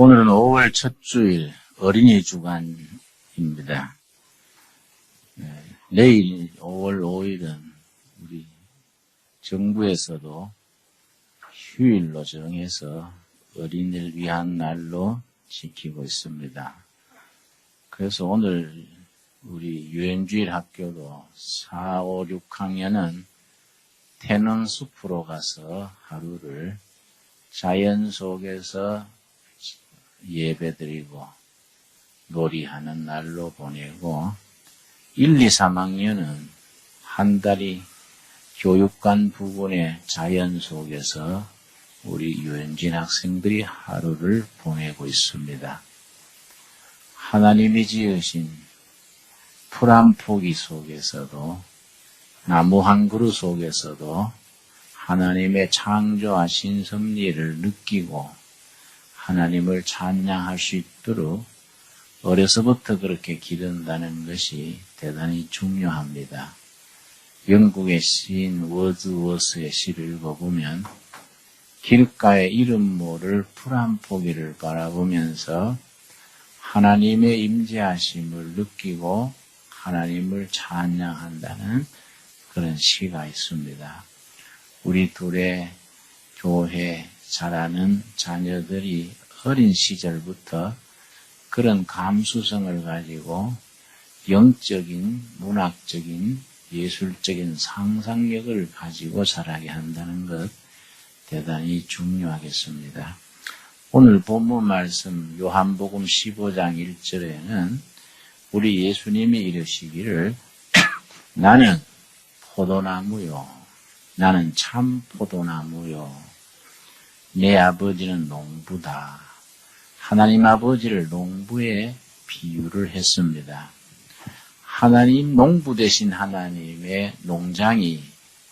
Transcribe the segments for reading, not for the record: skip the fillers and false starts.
오늘은 5월 첫 주일 어린이 주간입니다. 내일 5월 5일은 우리 정부에서도 휴일로 정해서 어린이를 위한 날로 지키고 있습니다. 그래서 오늘 우리 유엔주일 학교도 4, 5, 6학년은 태능숲으로 가서 하루를 자연 속에서 예배드리고 놀이하는 날로 보내고 1, 2, 3학년은 한 달이 교육관 부근의 자연 속에서 우리 유엔진 학생들이 하루를 보내고 있습니다. 하나님이 지으신 풀 한 포기 속에서도 나무 한 그루 속에서도 하나님의 창조하신 섭리를 느끼고 하나님을 찬양할 수 있도록 어려서부터 그렇게 기른다는 것이 대단히 중요합니다. 영국의 시인 워드워스의 시를 읽어보면 길가에 이름 모를 풀 한 포기를 바라보면서 하나님의 임재하심을 느끼고 하나님을 찬양한다는 그런 시가 있습니다. 우리 둘의 교회 자라는 자녀들이 어린 시절부터 그런 감수성을 가지고 영적인, 문학적인, 예술적인 상상력을 가지고 자라게 한다는 것 대단히 중요하겠습니다. 오늘 본문 말씀 요한복음 15장 1절에는 우리 예수님이 이르시기를 나는 포도나무요, 나는 참 포도나무요, 내 아버지는 농부다. 하나님 아버지를 농부에 비유를 했습니다. 하나님 농부 되신 하나님의 농장이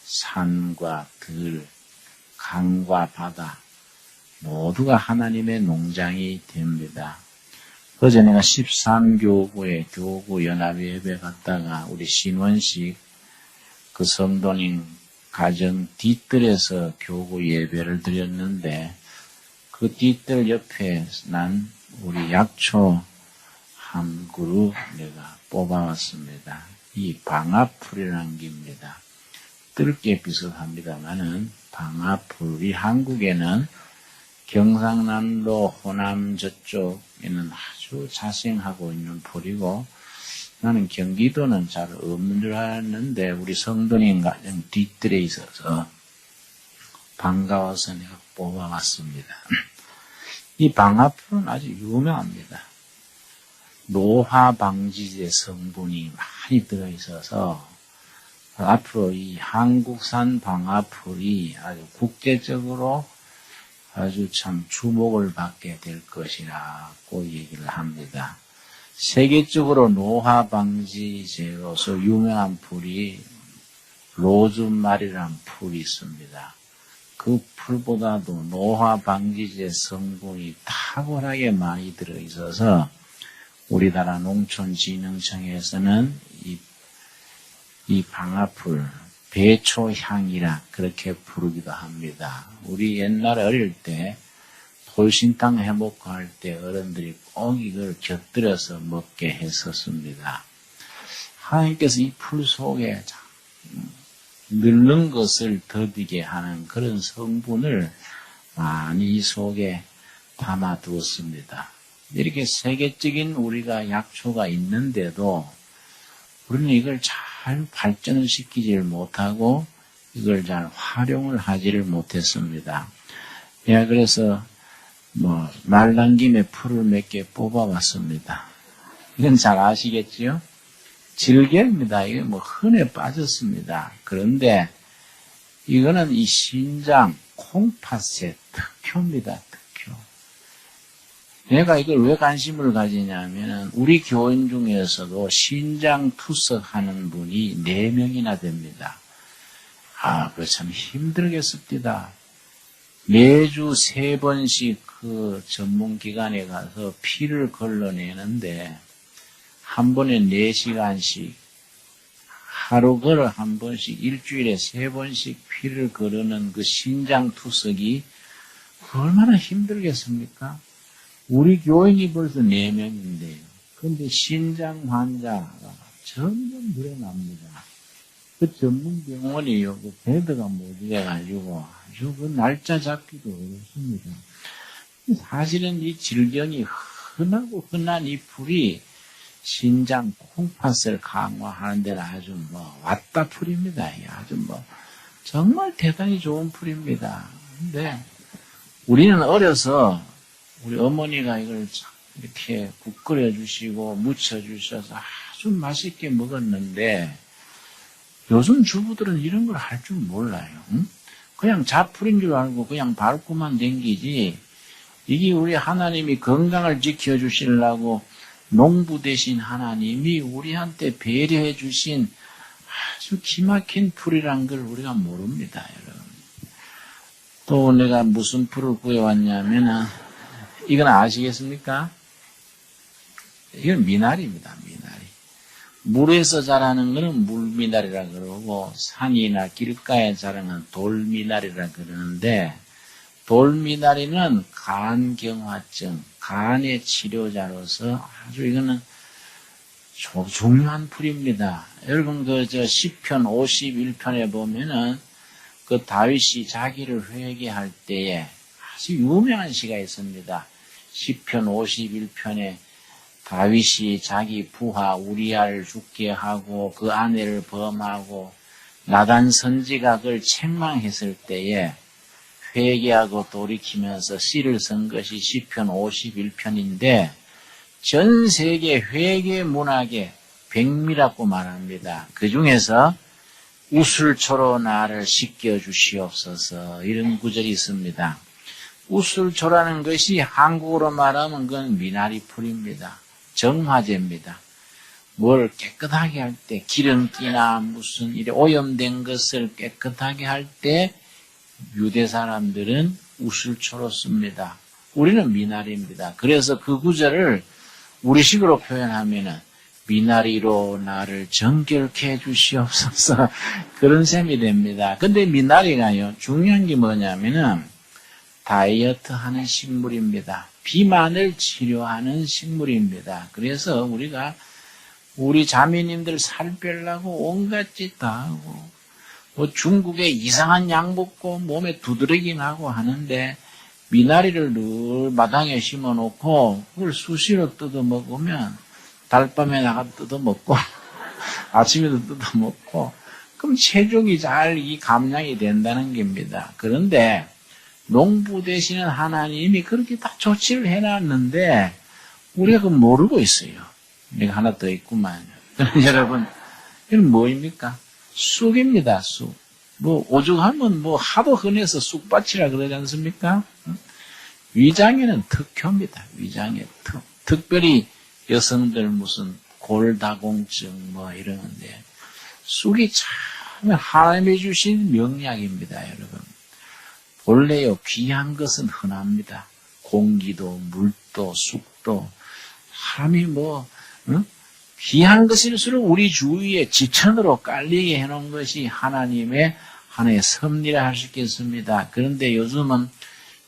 산과 들, 강과 바다 모두가 하나님의 농장이 됩니다. 어제 내가 13교구에 교구 연합 예배 갔다가 우리 신원식 그 성도님 가정 뒤뜰에서 교구 예배를 드렸는데 그 뒤뜰 옆에 난 우리 약초 한 그루 내가 뽑아왔습니다. 이 방아풀이라는 게입니다. 뜰게 비슷합니다만은 방아풀이 한국에는 경상남도 호남 저쪽에는 아주 자생하고 있는 풀이고 나는 경기도는 잘 없는 줄 알았는데 우리 성도님 가정 뒤뜰에 있어서 반가워서 내가 뽑아왔습니다. 이 방아풀은 아주 유명합니다. 노화방지제 성분이 많이 들어있어서 앞으로 이 한국산 방아풀이 아주 국제적으로 아주 참 주목을 받게 될 것이라고 얘기를 합니다. 세계적으로 노화방지제로서 유명한 풀이 로즈마리라는 풀이 있습니다. 그 풀보다도 노화방지제 성분이 탁월하게 많이 들어있어서 우리나라 농촌진흥청에서는 이 방아풀, 배초향이라 그렇게 부르기도 합니다. 우리 옛날에 어릴 때 돌신탕 해먹고 할 때 어른들이 꼭 이걸 곁들여서 먹게 했었습니다. 하나님께서 이 풀 속에 늙는 것을 더디게 하는 그런 성분을 많이 이 속에 담아두었습니다. 이렇게 세계적인 우리가 약초가 있는데도 우리는 이걸 잘 발전을 시키지를 못하고 이걸 잘 활용을 하지를 못했습니다. 그래서 말 난 김에 풀을 몇 개 뽑아왔습니다. 이건 잘 아시겠지요? 질개입니다. 이게 흔해 빠졌습니다. 그런데 이거는 이 신장, 콩팥의 특효입니다. 특효. 내가 이걸 왜 관심을 가지냐면은 우리 교인 중에서도 신장 투석하는 분이 4명이나 됩니다. 그거 참 힘들겠습니다. 매주 3번씩 그 전문기관에 가서 피를 걸러내는데 한 번에 4시간씩 하루 걸어 한 번씩 일주일에 3번씩 피를 거르는 그 신장 투석이 얼마나 힘들겠습니까? 우리 교인이 벌써 4명인데요. 그런데 신장 환자가 점점 늘어납니다. 그 전문 병원이요, 그 베드가 모자라가지고 아주 그 날짜 잡기도 어렵습니다. 사실은 이 질병이 흔한 이 풀이 신장 콩팥을 강화하는 데는 아주 왔다 풀입니다. 아주 정말 대단히 좋은 풀입니다. 근데 우리는 어려서 우리 어머니가 이걸 이렇게 국 끓여주시고 무쳐주셔서 아주 맛있게 먹었는데 요즘 주부들은 이런 걸 할 줄 몰라요. 응? 그냥 잡풀인 줄 알고 그냥 밟고만 댕기지. 이게 우리 하나님이 건강을 지켜주시려고 농부 되신 하나님이 우리한테 배려해 주신 아주 기막힌 풀이란 걸 우리가 모릅니다, 여러분. 또 내가 무슨 풀을 구해왔냐면은 이건 아시겠습니까? 이건 미나리입니다, 미나리. 물에서 자라는 거는 물미나리라 그러고 산이나 길가에 자라는 돌미나리라 그러는데 돌미나리는 간경화증, 간의 치료자로서 아주 이거는 중요한 풀입니다. 여러분 시편 51편에 보면은 그 다윗이 자기를 회개할 때에 아주 유명한 시가 있습니다. 시편 51편에 다윗이 자기 부하 우리아를 죽게 하고 그 아내를 범하고 나단 선지가 그를 책망했을 때에 회개하고 돌이키면서 씨를 쓴 것이 시편 51편인데 전 세계 회개 문학의 백미라고 말합니다. 그 중에서 우슬초로 나를 씻겨 주시옵소서 이런 구절이 있습니다. 우슬초라는 것이 한국어로 말하면 그건 미나리 풀입니다. 정화제입니다. 뭘 깨끗하게 할 때 기름기나 무슨 이래 오염된 것을 깨끗하게 할 때 유대 사람들은 우슬초로 씁니다. 우리는 미나리입니다. 그래서 그 구절을 우리식으로 표현하면은 미나리로 나를 정결케 해 주시옵소서 그런 셈이 됩니다. 근데 미나리가요 중요한 게 뭐냐면은 다이어트 하는 식물입니다. 비만을 치료하는 식물입니다. 그래서 우리가 우리 자매님들 살 빼려고 온갖 짓 다 하고 중국에 이상한 약 먹고 몸에 두드러기 나고 하는데 미나리를 늘 마당에 심어놓고 그걸 수시로 뜯어 먹으면 달밤에 나가 뜯어 먹고 아침에도 뜯어 먹고 그럼 체중이 잘 이 감량이 된다는 겁니다. 그런데 농부 되시는 하나님이 그렇게 다 조치를 해놨는데 우리가 그걸 모르고 있어요. 내가 하나 더 있구만. 여러분 이건 뭐입니까? 쑥입니다. 쑥. 오죽하면 하도 흔해서 쑥밭이라 그러지 않습니까? 위장에는 특효입니다. 위장에 특별히 여성들 무슨 골다공증 이러는데 쑥이 참 하나님이 주신 명약입니다, 여러분. 원래요 귀한 것은 흔합니다. 공기도 물도 쑥도 사람이 귀한 것일수록 우리 주위에 지천으로 깔리게 해놓은 것이 하나님의 하나의 섭리라 할 수 있겠습니다. 그런데 요즘은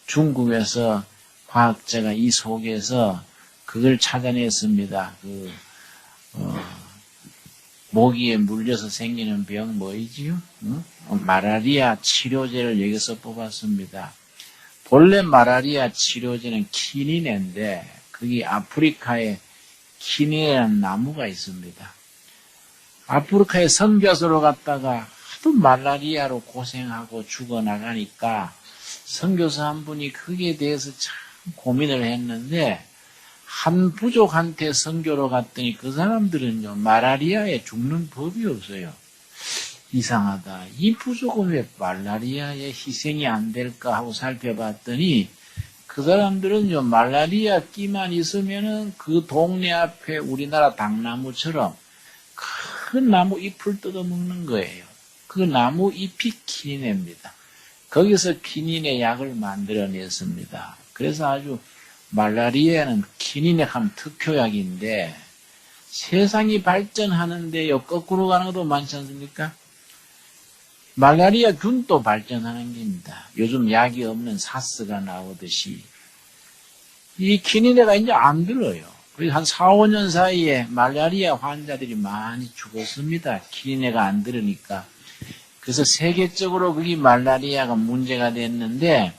중국에서 과학자가 이 속에서 그걸 찾아냈습니다. 모기에 물려서 생기는 병 뭐이지요? 마라리아 치료제를 여기서 뽑았습니다. 본래 마라리아 치료제는 키니네인데 거기 아프리카에 키니네라는 나무가 있습니다. 아프리카에 선교사로 갔다가 하도 말라리아로 고생하고 죽어나가니까 선교사 한 분이 거기에 대해서 참 고민을 했는데 한 부족한테 선교로 갔더니 그 사람들은요 말라리아에 죽는 법이 없어요. 이상하다. 이 부족은 왜 말라리아에 희생이 안 될까 하고 살펴봤더니 그 사람들은요 말라리아 끼만 있으면은 그 동네 앞에 우리나라 당나무처럼 큰 나무 잎을 뜯어먹는 거예요. 그 나무 잎이 키니네입니다. 거기서 키니네 약을 만들어냈습니다. 그래서 아주 말라리아는 키니네 하면 특효약인데 세상이 발전하는데요 거꾸로 가는 것도 많지 않습니까? 말라리아 균도 발전하는 겁니다. 요즘 약이 없는 사스가 나오듯이 이 키니네가 이제 안 들어요. 그래서 한 4, 5년 사이에 말라리아 환자들이 많이 죽었습니다. 키니네가 안 들으니까. 그래서 세계적으로 그게 말라리아가 문제가 됐는데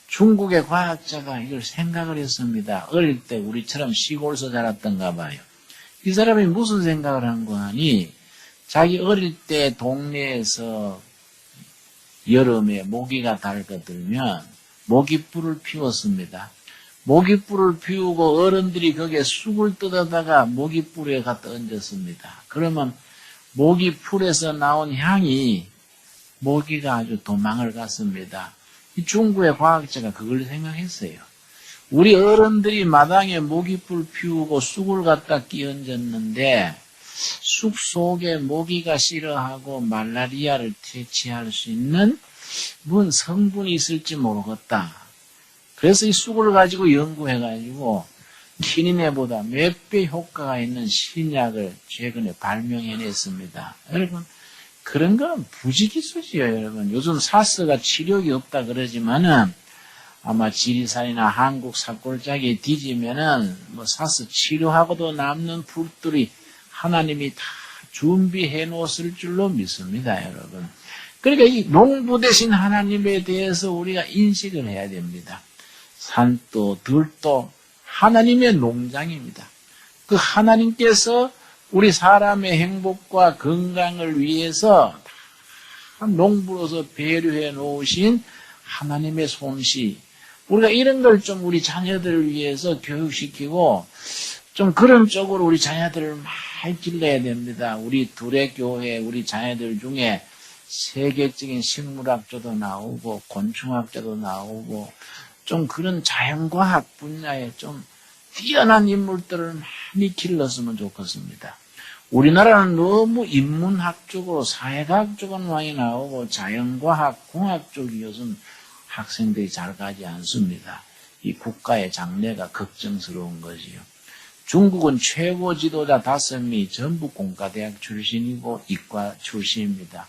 중국의 과학자가 이걸 생각을 했습니다. 어릴 때 우리처럼 시골에서 자랐던가 봐요. 이 사람이 무슨 생각을 한 거 하니 자기 어릴 때 동네에서 여름에 모기가 달거들면 모기불을 피웠습니다. 모기불을 피우고 어른들이 거기에 쑥을 뜯어다가 모기불에 갖다 얹었습니다. 그러면 모기풀에서 나온 향이 모기가 아주 도망을 갔습니다. 이 중국의 과학자가 그걸 생각했어요. 우리 어른들이 마당에 모기불 피우고 쑥을 갖다 끼얹었는데 쑥 속에 모기가 싫어하고 말라리아를 퇴치할 수 있는 무슨 성분이 있을지 모르겠다. 그래서 이 쑥을 가지고 연구해가지고 키니네보다 몇 배 효과가 있는 신약을 최근에 발명해냈습니다. 여러분, 그런 거는 부지기수지요, 여러분. 요즘 사스가 치료가 없다 그러지만은 아마 지리산이나 한국 산골짜기에 뒤지면은 뭐 사스 치료하고도 남는 풀들이 하나님이 다 준비해 놓았을 줄로 믿습니다, 여러분. 그러니까 이 농부 되신 하나님에 대해서 우리가 인식을 해야 됩니다. 산도 들도 하나님의 농장입니다. 그 하나님께서 우리 사람의 행복과 건강을 위해서 농부로서 배려해 놓으신 하나님의 솜씨. 우리가 이런 걸 좀 우리 자녀들을 위해서 교육시키고 좀 그런 쪽으로 우리 자녀들을 많이 길러야 됩니다. 우리 둘의 교회, 우리 자녀들 중에 세계적인 식물학자도 나오고 곤충학자도 나오고 좀 그런 자연과학 분야에 좀 뛰어난 인물들을 많이 길렀으면 좋겠습니다. 우리나라는 너무 인문학 쪽으로 사회과학 쪽은 많이 나오고 자연과학, 공학 쪽이 요즘 학생들이 잘 가지 않습니다. 이 국가의 장래가 걱정스러운 거지요. 중국은 최고 지도자 5명이 전부 공과대학 출신이고 이과 출신입니다.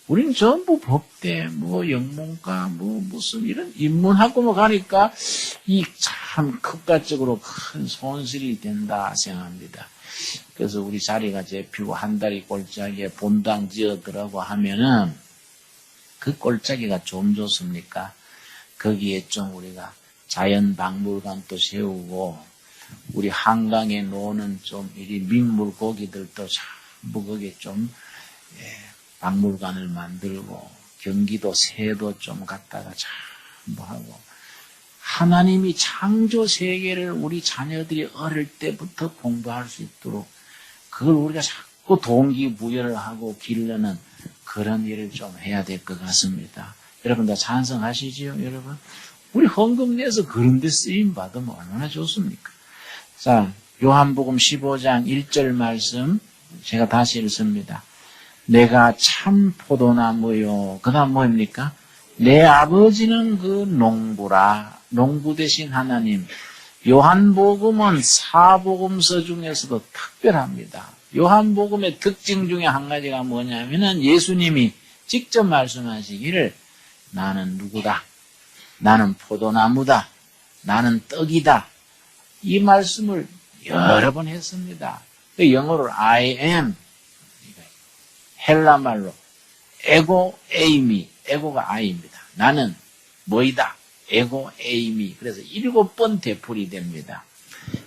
우리는 전부 법대, 영문과, 무슨 이런 인문학과만 가니까 이 참 국가적으로 큰 손실이 된다 생각합니다. 그래서 우리 자리가 잡히고 한 다리 골짜기에 본당 지어들라고 하면은 그 골짜기가 좀 좋습니까? 거기에 좀 우리가 자연박물관도 세우고 우리 한강에 노는 좀 이리 민물고기들도 전부 거기에 좀 박물관을 만들고 경기도 새도 좀 갖다가 전부 하고 하나님이 창조 세계를 우리 자녀들이 어릴 때부터 공부할 수 있도록 그걸 우리가 자꾸 동기부여를 하고 기르는 그런 일을 좀 해야 될 것 같습니다. 여러분 다 찬성하시지요, 여러분? 우리 헌금 내서 그런 데 쓰임 받으면 얼마나 좋습니까? 자, 요한복음 15장 1절 말씀 제가 다시 읽습니다. 내가 참 포도나무요. 그 다음 뭐입니까? 내 아버지는 그 농부라. 농부 되신 하나님. 요한복음은 사복음서 중에서도 특별합니다. 요한복음의 특징 중에 한 가지가 뭐냐면은 예수님이 직접 말씀하시기를 나는 누구다. 나는 포도나무다. 나는 떡이다. 이 말씀을 여러 번 했습니다. 영어로 I am. 헬라말로 에고 에이미. 에고가 I입니다. 나는 뭐이다. 에고 에이미. 그래서 7번 되풀이 됩니다.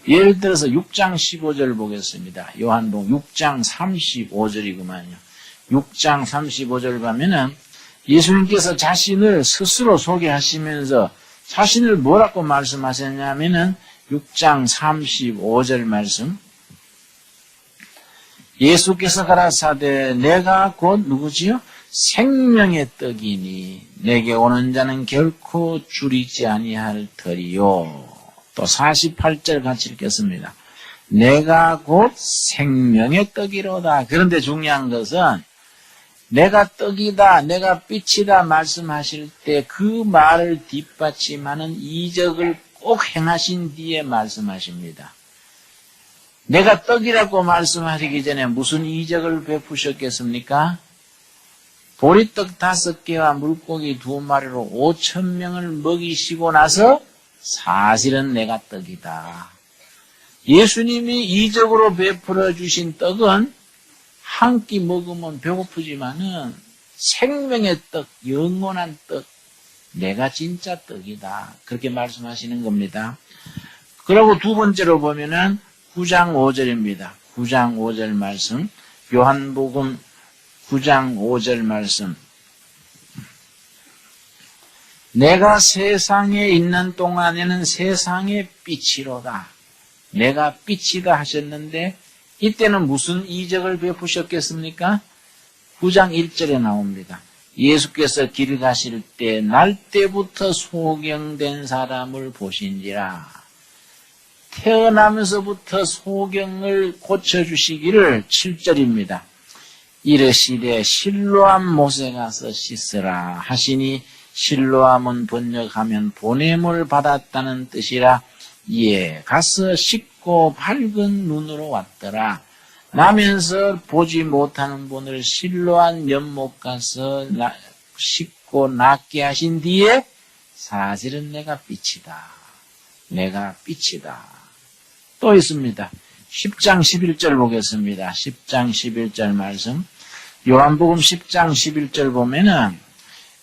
예를 들어서 6장 15절 보겠습니다. 요한복음 6장 35절이구만요. 6장 35절 가면은 예수님께서 자신을 스스로 소개하시면서 자신을 뭐라고 말씀하셨냐면은 6장 35절 말씀. 예수께서 가라사대 내가 곧 누구지요? 생명의 떡이니 내게 오는 자는 결코 줄이지 아니할 터리요. 또 48절 같이 읽겠습니다. 내가 곧 생명의 떡이로다. 그런데 중요한 것은 내가 떡이다, 내가 빛이다 말씀하실 때 그 말을 뒷받침하는 이적을 꼭 행하신 뒤에 말씀하십니다. 내가 떡이라고 말씀하시기 전에 무슨 이적을 베푸셨겠습니까? 보리떡 5개와 물고기 2마리로 5,000명을 먹이시고 나서 사실은 내가 떡이다. 예수님이 이적으로 베풀어 주신 떡은 한 끼 먹으면 배고프지만은 생명의 떡, 영원한 떡, 내가 진짜 떡이다. 그렇게 말씀하시는 겁니다. 그리고 두 번째로 보면은 9장 5절입니다. 9장 5절 말씀, 요한복음 9장 5절 말씀. 내가 세상에 있는 동안에는 세상의 빛이로다. 내가 빛이다 하셨는데 이때는 무슨 이적을 베푸셨겠습니까? 9장 1절에 나옵니다. 예수께서 길 가실 때 날 때부터 소경된 사람을 보신지라. 태어나면서부터 소경을 고쳐주시기를 7절입니다. 이르시되 실로암 못에 가서 씻으라 하시니 실로암은 번역하면 보냄을 받았다는 뜻이라. 예, 가서 씻고 밝은 눈으로 왔더라. 나면서 보지 못하는 분을 실로암 연못 가서 씻고 낫게 하신 뒤에 사실은 내가 빛이다. 내가 빛이다. 또 있습니다. 10장 11절 보겠습니다. 10장 11절 말씀. 요한복음 10장 11절 보면은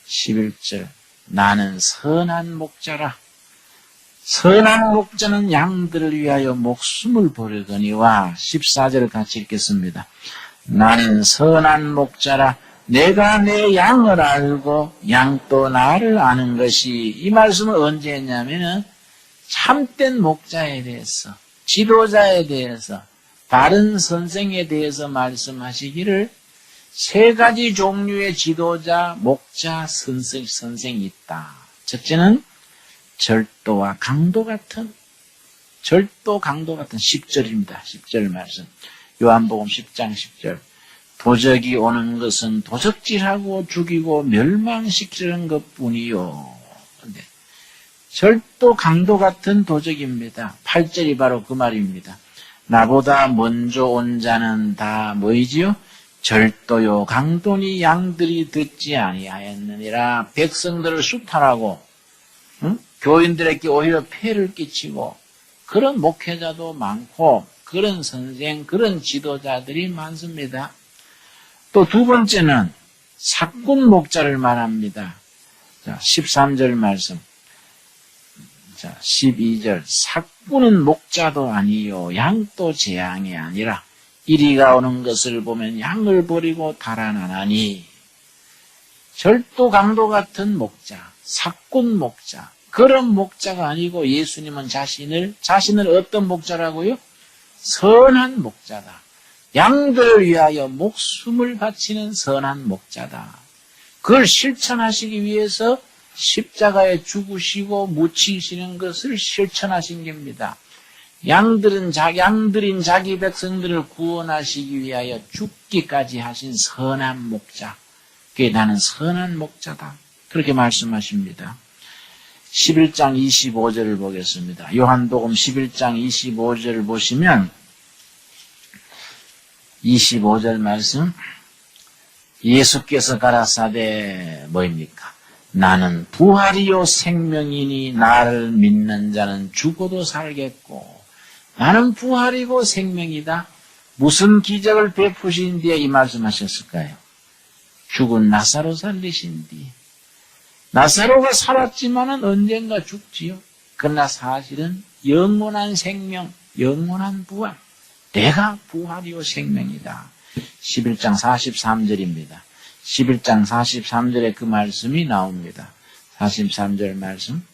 11절 나는 선한 목자라. 선한 목자는 양들을 위하여 목숨을 버리거니와 14절을 같이 읽겠습니다. 나는 선한 목자라. 내가 내 양을 알고 양도 나를 아는 것이. 이 말씀을 언제 했냐면은 참된 목자에 대해서, 지도자에 대해서, 다른 선생에 대해서 말씀하시기를 세 가지 종류의 지도자, 목자, 선생이 있다. 첫째는 절도와 강도 같은 10절입니다. 10절 말씀. 요한복음 10장 10절. 도적이 오는 것은 도적질하고 죽이고 멸망시키는 것뿐이요. 절도 강도 같은 도적입니다. 8절이 바로 그 말입니다. 나보다 먼저 온 자는 다 뭐이지요? 절도요 강도니 양들이 듣지 아니하였느니라. 백성들을 수탈하고 교인들에게 오히려 폐를 끼치고 그런 목회자도 많고 그런 선생, 그런 지도자들이 많습니다. 또 두 번째는 사꾼 목자를 말합니다. 자, 13절 말씀. 자, 12절. 사꾼은 목자도 아니요 양도 재앙이 아니라 이리가 오는 것을 보면 양을 버리고 달아나나니. 절도 강도 같은 목자, 사꾼 목자, 그런 목자가 아니고 예수님은 자신을 어떤 목자라고요? 선한 목자다. 양들을 위하여 목숨을 바치는 선한 목자다. 그걸 실천하시기 위해서 십자가에 죽으시고 묻히시는 것을 실천하신 겁니다. 양들인 자기 백성들을 구원하시기 위하여 죽기까지 하신 선한 목자. 그게 나는 선한 목자다. 그렇게 말씀하십니다. 11장 25절을 보겠습니다. 요한복음 11장 25절을 보시면 25절 말씀. 예수께서 가라사대 뭐입니까? 나는 부활이요 생명이니 나를 믿는 자는 죽어도 살겠고. 나는 부활이고 생명이다. 무슨 기적을 베푸신 뒤에 이 말씀하셨을까요? 죽은 나사로 살리신 뒤. 나사로가 살았지만은 언젠가 죽지요. 그러나 사실은 영원한 생명, 영원한 부활. 내가 부활이요 생명이다. 11장 43절입니다. 11장 43절에 그 말씀이 나옵니다. 43절 말씀.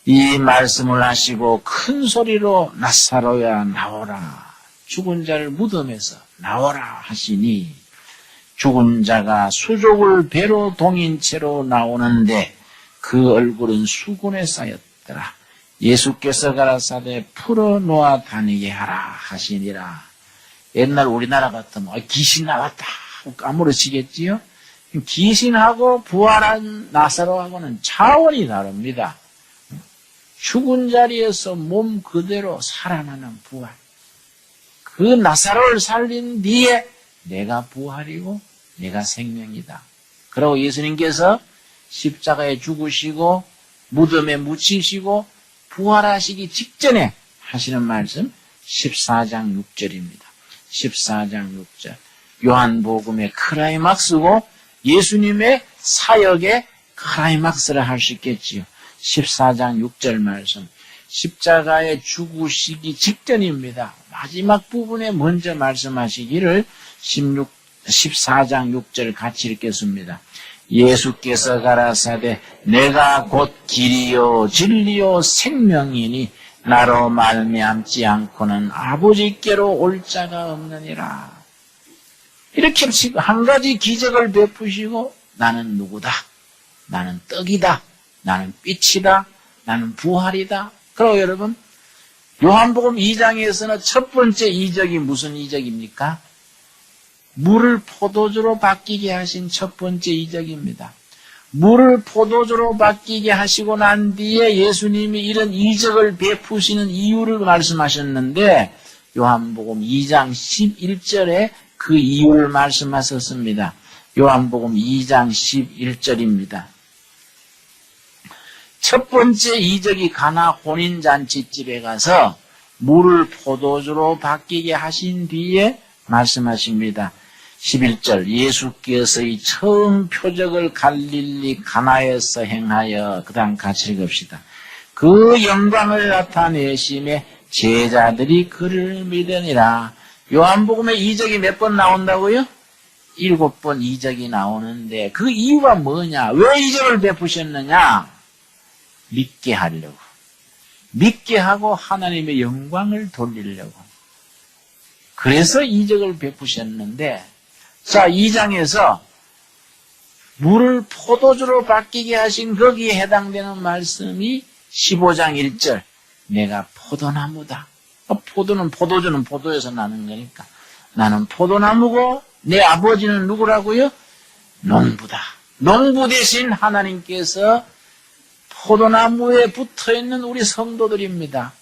이 말씀을 하시고 큰 소리로 나사로야 나오라. 죽은 자를 무덤에서 나오라 하시니 죽은 자가 수족을 배로 동인 채로 나오는데 그 얼굴은 수군에 쌓였더라. 예수께서 가라사대 풀어놓아 다니게 하라 하시니라. 옛날 우리나라 같으면 귀신 나왔다 하고 까무러치겠지요. 귀신하고 부활한 나사로하고는 차원이 다릅니다. 죽은 자리에서 몸 그대로 살아나는 부활. 그 나사로를 살린 뒤에 내가 부활이고 내가 생명이다. 그리고 예수님께서 십자가에 죽으시고 무덤에 묻히시고 부활하시기 직전에 하시는 말씀 14장 6절입니다. 14장 6절. 요한복음의 크라이막스고 예수님의 사역의 크라이막스라 할 수 있겠지요. 14장 6절 말씀. 십자가에 죽으시기 직전입니다. 마지막 부분에 먼저 말씀하시기를 14장 6절 같이 읽겠습니다. 예수께서 가라사대 내가 곧 길이요 진리요 생명이니 나로 말미암지 않고는 아버지께로 올 자가 없느니라. 이렇게 한 가지 기적을 베푸시고 나는 누구다. 나는 떡이다. 나는 빛이다. 나는 부활이다. 그리고 여러분 요한복음 2장에서는 첫 번째 이적이 무슨 이적입니까? 물을 포도주로 바뀌게 하신 첫 번째 이적입니다. 물을 포도주로 바뀌게 하시고 난 뒤에 예수님이 이런 이적을 베푸시는 이유를 말씀하셨는데 요한복음 2장 11절에 그 이유를 말씀하셨습니다. 요한복음 2장 11절입니다. 첫 번째 이적이 가나 혼인잔치집에 가서 물을 포도주로 바뀌게 하신 뒤에 말씀하십니다. 11절 예수께서의 처음 표적을 갈릴리 가나에서 행하여 그 다음 같이 읽읍시다. 그 영광을 나타내심에 제자들이 그를 믿으니라. 요한복음에 이적이 몇 번 나온다고요? 7번 이적이 나오는데 그 이유가 뭐냐? 왜 이적을 베푸셨느냐? 믿게 하려고. 믿게 하고 하나님의 영광을 돌리려고. 그래서 이적을 베푸셨는데 자, 2장에서 물을 포도주로 바뀌게 하신 거기에 해당되는 말씀이 15장 1절. 내가 포도나무다. 포도는 포도주는 포도에서 나는 거니까. 나는 포도나무고 내 아버지는 누구라고요? 농부다. 농부 대신 하나님께서 포도나무에 붙어있는 우리 성도들입니다.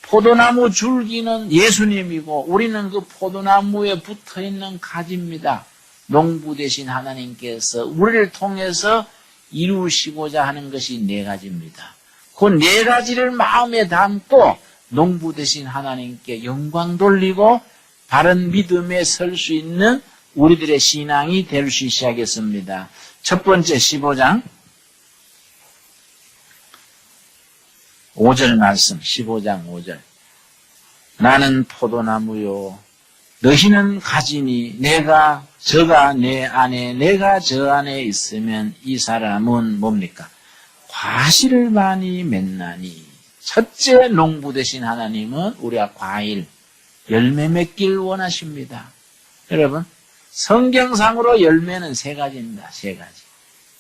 포도나무 줄기는 예수님이고 우리는 그 포도나무에 붙어있는 가지입니다. 농부 대신 하나님께서 우리를 통해서 이루시고자 하는 것이 네 가지입니다. 그 네 가지를 마음에 담고 농부 대신 하나님께 영광 돌리고 바른 믿음에 설 수 있는 우리들의 신앙이 될 수 있어야겠습니다. 첫 번째 15장 5절 말씀 15장 5절 나는 포도나무요 너희는 가지니 저가 내 안에 내가 저 안에 있으면 이 사람은 뭡니까? 과실을 많이 맺나니 첫째 농부 되신 하나님은 우리가 과일 열매 맺길 원하십니다. 여러분 성경상으로 열매는 세 가지입니다. 세 가지.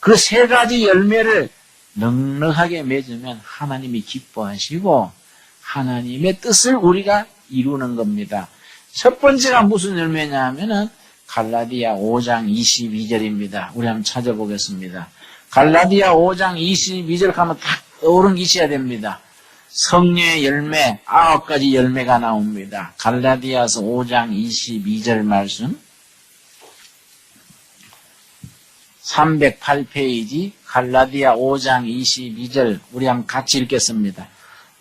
그 세 가지 열매를 넉넉하게 맺으면 하나님이 기뻐하시고 하나님의 뜻을 우리가 이루는 겁니다. 첫 번째가 무슨 열매냐 하면은 갈라디아 5장 22절입니다. 우리 한번 찾아보겠습니다. 갈라디아 5장 22절 가면 딱 떠오르셔야 됩니다. 성령의 열매 9가지 열매가 나옵니다. 갈라디아서 5장 22절 말씀 308페이지 갈라디아 5장 22절 우리 한번 같이 읽겠습니다.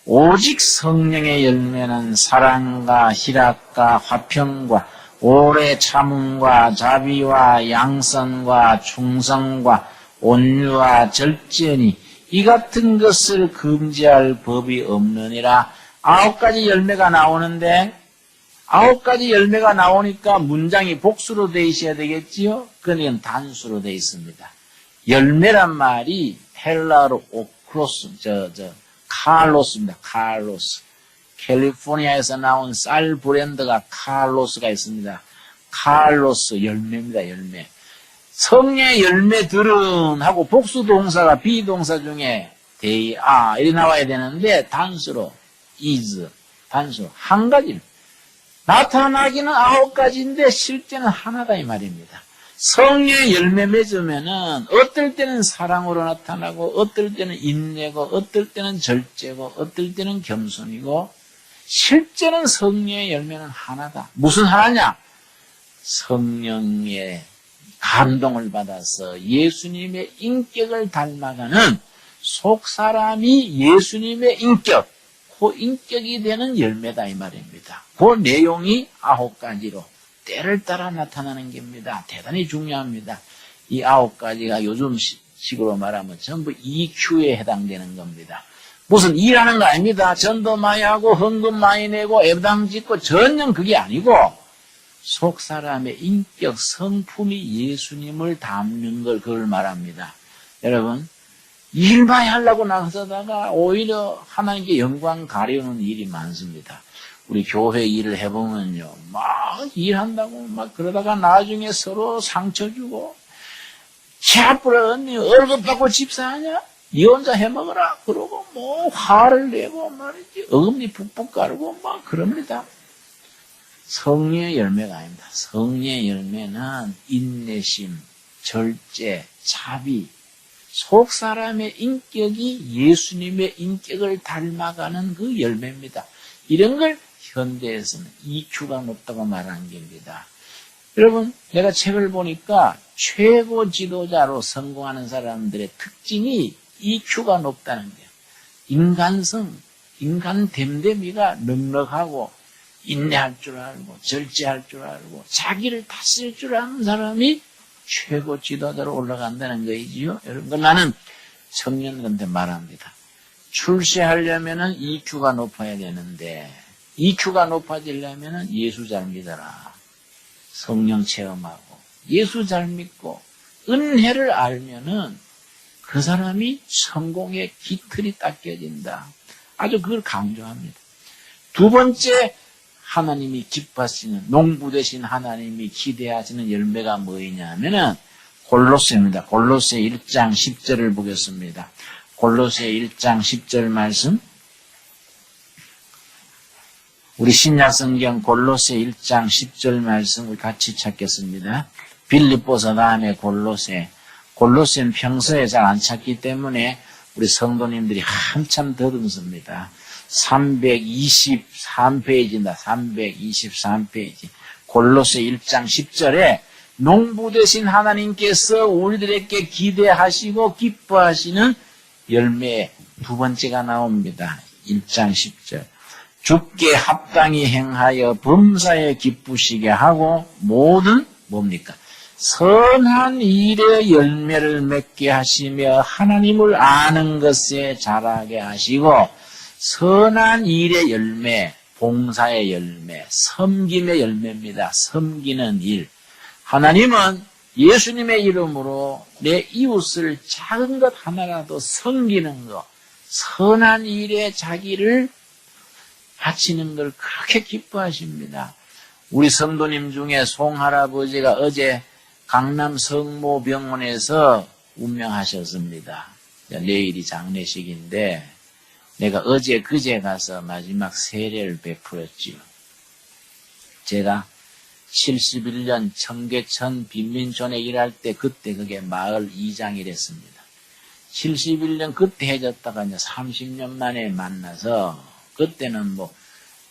오직 성령의 열매는 사랑과 희락과 화평과 오래 참음과 자비와 양선과 충성과 온유와 절제니 이 같은 것을 금지할 법이 없느니라. 9가지 열매가 나오는데 9가지 열매가 나오니까 문장이 복수로 되어 있어야 되겠지요? 그건 단수로 되어 있습니다. 열매란 말이 헬라어로 오크로스, 칼로스입니다. 칼로스. 캘리포니아에서 나온 쌀 브랜드가 칼로스가 있습니다. 칼로스 열매입니다. 열매. 성의 열매들은 하고 복수 동사가 비동사 중에 they are 이렇게 나와야 되는데 단수로 is 단수로 한 가지를 나타나기는 9가지인데 실제는 하나다 이 말입니다. 성령의 열매 맺으면은 어떨 때는 사랑으로 나타나고 어떨 때는 인내고 어떨 때는 절제고 어떨 때는 겸손이고 실제는 성령의 열매는 하나다. 무슨 하나냐? 성령의 감동을 받아서 예수님의 인격을 닮아가는 속 사람이 예수님의 인격, 그 인격이 되는 열매다 이 말입니다. 그 내용이 9가지로 때를 따라 나타나는 겁니다. 대단히 중요합니다. 이 9가지가 요즘 식으로 말하면 전부 EQ에 해당되는 겁니다. 무슨 일하는 거 아닙니다. 전도 많이 하고 헌금 많이 내고 애당 짓고 전혀 그게 아니고 속 사람의 인격 성품이 예수님을 닮는 걸 그걸 말합니다. 여러분 일 많이 하려고 나서다가 오히려 하나님께 영광 가려는 일이 많습니다. 우리 교회 일을 해보면요, 막 일한다고 막 그러다가 나중에 서로 상처 주고, 치아뿌려 언니 월급 받고 집사하냐? 니 혼자 해먹어라. 그러고 뭐 화를 내고 말이지, 어금니 푹푹 가르고 막 그럽니다. 성령의 열매가 아닙니다. 성령의 열매는 인내심, 절제, 자비, 속 사람의 인격이 예수님의 인격을 닮아가는 그 열매입니다. 이런 걸 현대에서는 EQ가 높다고 말하는 겁니다. 여러분, 내가 책을 보니까 최고 지도자로 성공하는 사람들의 특징이 EQ가 높다는 거예요. 인간성, 인간 됨됨이가 넉넉하고 인내할 줄 알고 절제할 줄 알고 자기를 다스릴 줄 아는 사람이 최고 지도자로 올라간다는 거이지요. 여러분, 나는 청년들한테 말합니다. 출세하려면은 EQ가 높아야 되는데, EQ가 높아지려면은 예수 잘 믿어라. 성령 체험하고, 예수 잘 믿고, 은혜를 알면은 그 사람이 성공의 깃틀이 딱 껴진다. 아주 그걸 강조합니다. 두 번째, 하나님이 기뻐하시는, 농부 되신 하나님이 기대하시는 열매가 뭐이냐 하면은 골로새입니다. 골로새 1장 10절을 보겠습니다. 골로새 1장 10절 말씀. 우리 신약성경 골로새 1장 10절 말씀을 같이 찾겠습니다. 빌립보서 다음에 골로새. 골로새는 평소에 잘 안 찾기 때문에 우리 성도님들이 한참 더듬습니다. 323페이지입니다. 323페이지. 골로새 1장 10절에 농부 되신 하나님께서 우리들에게 기대하시고 기뻐하시는 열매 두 번째가 나옵니다. 1장 10절. 주께 합당히 행하여 범사에 기쁘시게 하고 모든 뭡니까? 선한 일의 열매를 맺게 하시며 하나님을 아는 것에 자라게 하시고 선한 일의 열매, 봉사의 열매, 섬김의 열매입니다. 섬기는 일. 하나님은 예수님의 이름으로 내 이웃을 작은 것 하나라도 섬기는 것, 선한 일에 자기를 바치는 걸 그렇게 기뻐하십니다. 우리 성도님 중에 송할아버지가 어제 강남 성모병원에서 운명하셨습니다. 내일이 장례식인데 내가 어제 그제 가서 마지막 세례를 베풀었지요. 제가 71년 청계천 빈민촌에 일할 때 그때 그게 마을 이장이랬습니다. 71년 그때 해졌다가 이제 30년 만에 만나서 그때는 뭐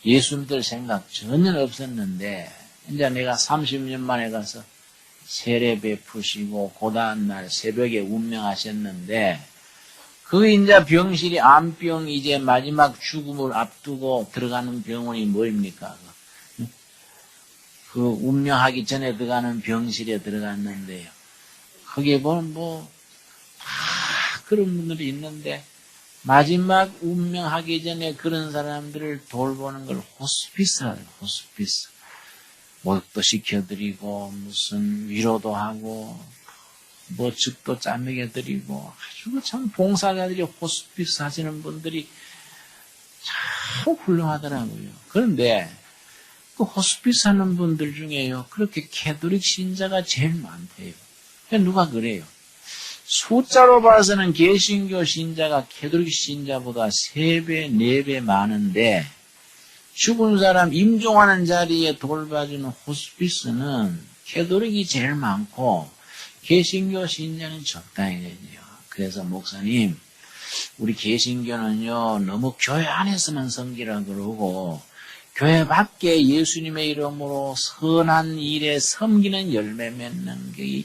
예수 믿을 생각 전혀 없었는데 이제 내가 30년 만에 가서 세례 베푸시고 그 다음날 새벽에 운명하셨는데 그 이제 병실이 암병 이제 마지막 죽음을 앞두고 들어가는 병원이 뭐입니까? 그 운명하기 전에 들어가는 병실에 들어갔는데요. 거기에 보면 다 그런 분들이 있는데 마지막 운명하기 전에 그런 사람들을 돌보는 걸 호스피스라고 해요. 호스피스. 목욕도 시켜드리고 무슨 위로도 하고 즉도 짜먹여드리고 아주 참 봉사자들이 호스피스 하시는 분들이 참 훌륭하더라고요. 그런데 그 호스피스 하는 분들 중에요. 그렇게 캐톨릭 신자가 제일 많대요. 누가 그래요? 숫자로 봐서는 개신교 신자가 캐톨릭 신자보다 3배, 4배 많은데 죽은 사람 임종하는 자리에 돌봐주는 호스피스는 캐톨릭이 제일 많고 개신교 신자는 적당히 되죠. 그래서 목사님, 우리 개신교는요, 너무 교회 안에서만 섬기라 그러고 교회 밖에 예수님의 이름으로 선한 일에 섬기는 열매 맺는 게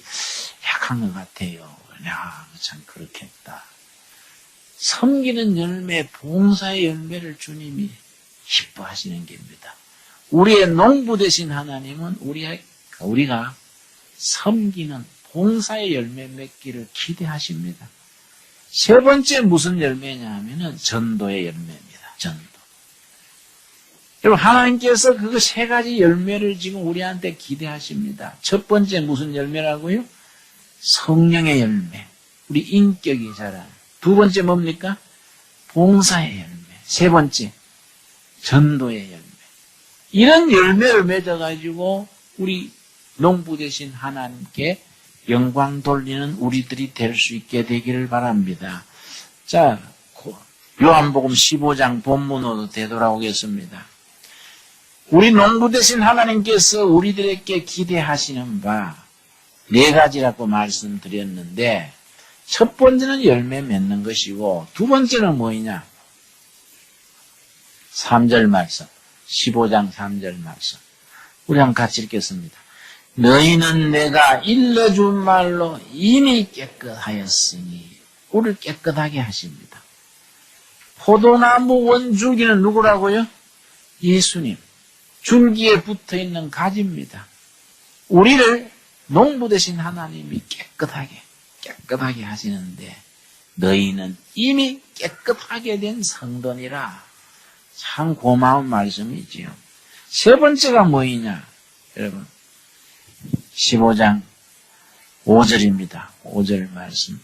약한 것 같아요. 야, 참 그렇겠다. 섬기는 열매, 봉사의 열매를 주님이 기뻐하시는 겁니다. 우리의 농부 되신 하나님은 우리가 섬기는 봉사의 열매 맺기를 기대하십니다. 세 번째 무슨 열매냐 하면은 전도의 열매입니다. 전도. 여러분, 하나님께서 그 세 가지 열매를 지금 우리한테 기대하십니다. 첫 번째 무슨 열매라고요? 성령의 열매. 우리 인격이 자라는. 두 번째 뭡니까? 봉사의 열매. 세 번째, 전도의 열매. 이런 열매를 맺어가지고 우리 농부 되신 하나님께 영광 돌리는 우리들이 될 수 있게 되기를 바랍니다. 자, 요한복음 15장 본문으로 되돌아오겠습니다. 우리 농부 되신 하나님께서 우리들에게 기대하시는 바 네 가지라고 말씀드렸는데, 첫 번째는 열매 맺는 것이고, 두 번째는 뭐냐? 3절 말씀, 15장 3절 말씀. 우리 한번 같이 읽겠습니다. 너희는 내가 일러준 말로 이미 깨끗하였으니, 우리를 깨끗하게 하십니다. 포도나무 원줄기는 누구라고요? 예수님. 줄기에 붙어있는 가지입니다. 우리를 농부 되신 하나님이 깨끗하게 하시는데, 너희는 이미 깨끗하게 된 성도니라. 참 고마운 말씀이지요. 세 번째가 뭐이냐? 여러분, 15장 5절입니다. 5절 말씀.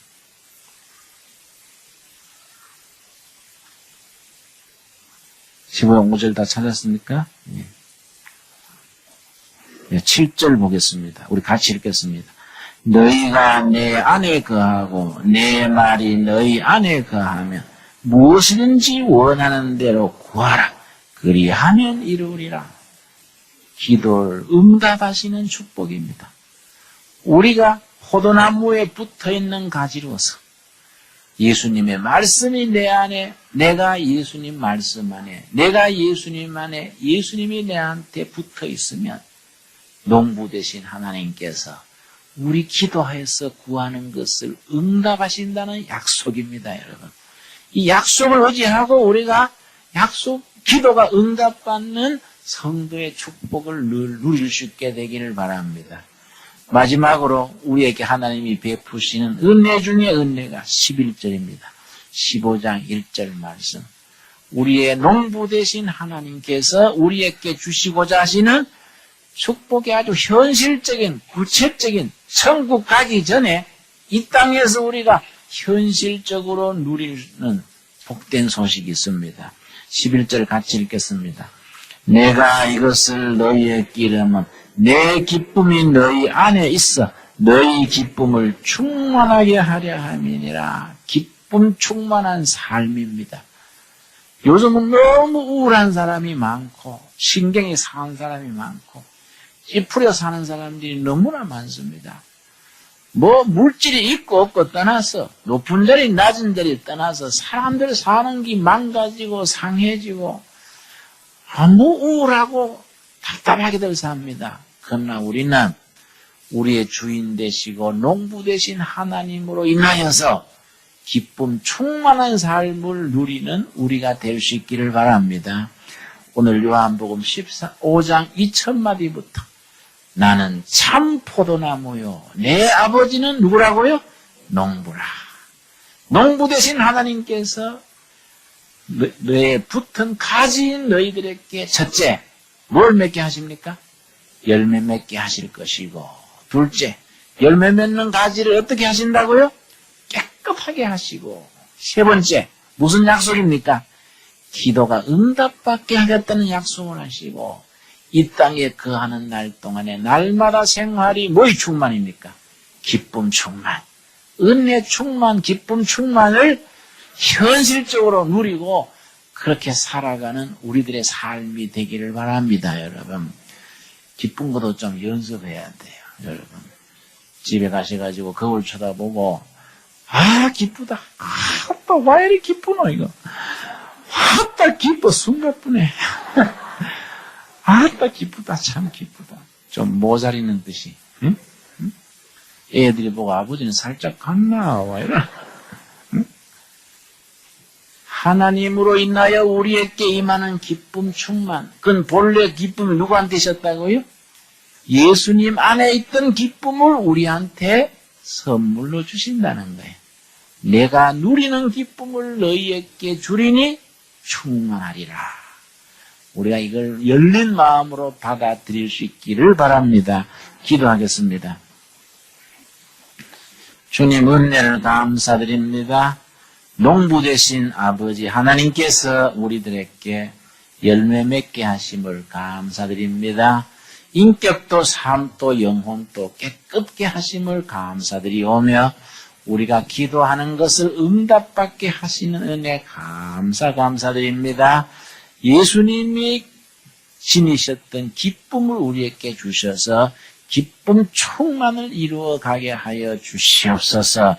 15장 5절 다 찾았습니까? 예. 7절 보겠습니다. 우리 같이 읽겠습니다. 너희가 내 안에 거하고 내 말이 너희 안에 거하면 무엇이든지 원하는 대로 구하라. 그리하면 이루리라. 기도를 응답하시는 축복입니다. 우리가 포도나무에 붙어있는 가지로서 예수님의 말씀이 내 안에, 내가 예수님 말씀 안에, 내가 예수님 안에, 예수님이 내한테 붙어있으면 농부 되신 하나님께서 우리 기도해서 구하는 것을 응답하신다는 약속입니다, 여러분. 이 약속을 의지하고 우리가 기도가 응답받는 성도의 축복을 늘 누릴 수 있게 되기를 바랍니다. 마지막으로 우리에게 하나님이 베푸시는 은혜 중에 은혜가 11절입니다. 15장 1절 말씀. 우리의 농부 되신 하나님께서 우리에게 주시고자 하시는 축복이 아주 현실적인, 구체적인 천국 가기 전에 이 땅에서 우리가 현실적으로 누리는 복된 소식이 있습니다. 11절 같이 읽겠습니다. 내가 이것을 너희에게 이르면 내 기쁨이 너희 안에 있어 너희 기쁨을 충만하게 하려 함이니라. 기쁨 충만한 삶입니다. 요즘은 너무 우울한 사람이 많고 신경이 상한 사람이 많고 찌푸려 사는 사람들이 너무나 많습니다. 뭐 물질이 있고 없고 떠나서 높은 자리 낮은 자리 떠나서 사람들 사는 게 망가지고 상해지고 너무 우울하고 답답하게들 삽니다. 그러나 우리는 우리의 주인 되시고 농부 되신 하나님으로 인하여서 기쁨 충만한 삶을 누리는 우리가 될 수 있기를 바랍니다. 오늘 요한복음 15장 2000마디부터 나는 참 포도나무요 내 아버지는 누구라고요? 농부라. 농부 되신 하나님께서 너의 붙은 가지인 너희들에게 첫째 뭘 맺게 하십니까? 열매 맺게 하실 것이고, 둘째 열매 맺는 가지를 어떻게 하신다고요? 깨끗하게 하시고, 세 번째 무슨 약속입니까? 기도가 응답받게 하겠다는 약속을 하시고, 이 땅에 거하는 날 동안에 날마다 생활이 뭐의 충만입니까? 기쁨 충만, 은혜 충만, 기쁨 충만을 현실적으로 누리고 그렇게 살아가는 우리들의 삶이 되기를 바랍니다. 여러분, 기쁜 것도 좀 연습해야 돼요. 여러분, 집에 가셔가지고 거울 쳐다보고 아 기쁘다, 아따 왜 이리 기쁘노 이거, 아따 기뻐 숨가쁘네 아따 기쁘다, 참 기쁘다. 좀 모자리는 듯이, 응? 응? 애들이 보고 아버지는 살짝 갔나 와 이러. 응? 하나님으로 인하여 우리에게 임하는 기쁨 충만. 그건 본래 기쁨이 누구한테 있었다고요? 예수님 안에 있던 기쁨을 우리한테 선물로 주신다는 거예요. 내가 누리는 기쁨을 너희에게 주리니 충만하리라. 우리가 이걸 열린 마음으로 받아들일 수 있기를 바랍니다. 기도하겠습니다. 주님 은혜를 감사드립니다. 농부 되신 아버지 하나님께서 우리들에게 열매 맺게 하심을 감사드립니다. 인격도 삶도 영혼도 깨끗게 하심을 감사드리오며 우리가 기도하는 것을 응답받게 하시는 은혜 감사드립니다. 예수님이 지니셨던 기쁨을 우리에게 주셔서 기쁨 충만을 이루어가게 하여 주시옵소서.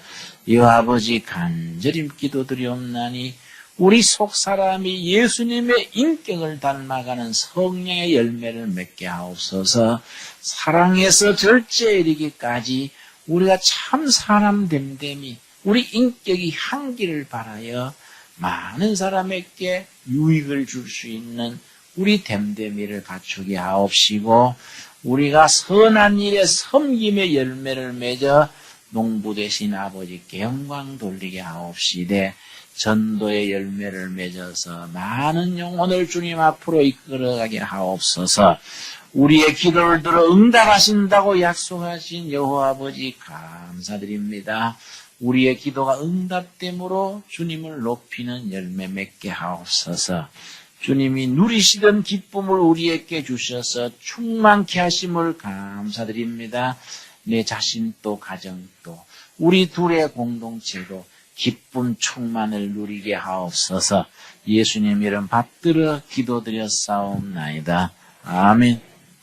여 아버지 간절히 기도드리옵나니 우리 속사람이 예수님의 인격을 닮아가는 성령의 열매를 맺게 하옵소서. 사랑에서 절제에 이르기까지 우리가 참 사람 됨됨이 우리 인격이 향기를 발하여 많은 사람에게 유익을 줄 수 있는 우리 됨됨이를 갖추게 하옵시고 우리가 선한 일에 섬김의 열매를 맺어 농부 되신 아버지께 영광 돌리게 하옵시되 전도의 열매를 맺어서 많은 영혼을 주님 앞으로 이끌어가게 하옵소서. 우리의 기도를 들어 응답하신다고 약속하신 여호와 아버지 감사드립니다. 우리의 기도가 응답됨으로 주님을 높이는 열매 맺게 하옵소서. 주님이 누리시던 기쁨을 우리에게 주셔서 충만케 하심을 감사드립니다. 내 자신도 가정도 우리 둘의 공동체도 기쁨 충만을 누리게 하옵소서. 예수님 이름 받들어 기도드렸사옵나이다. 아멘.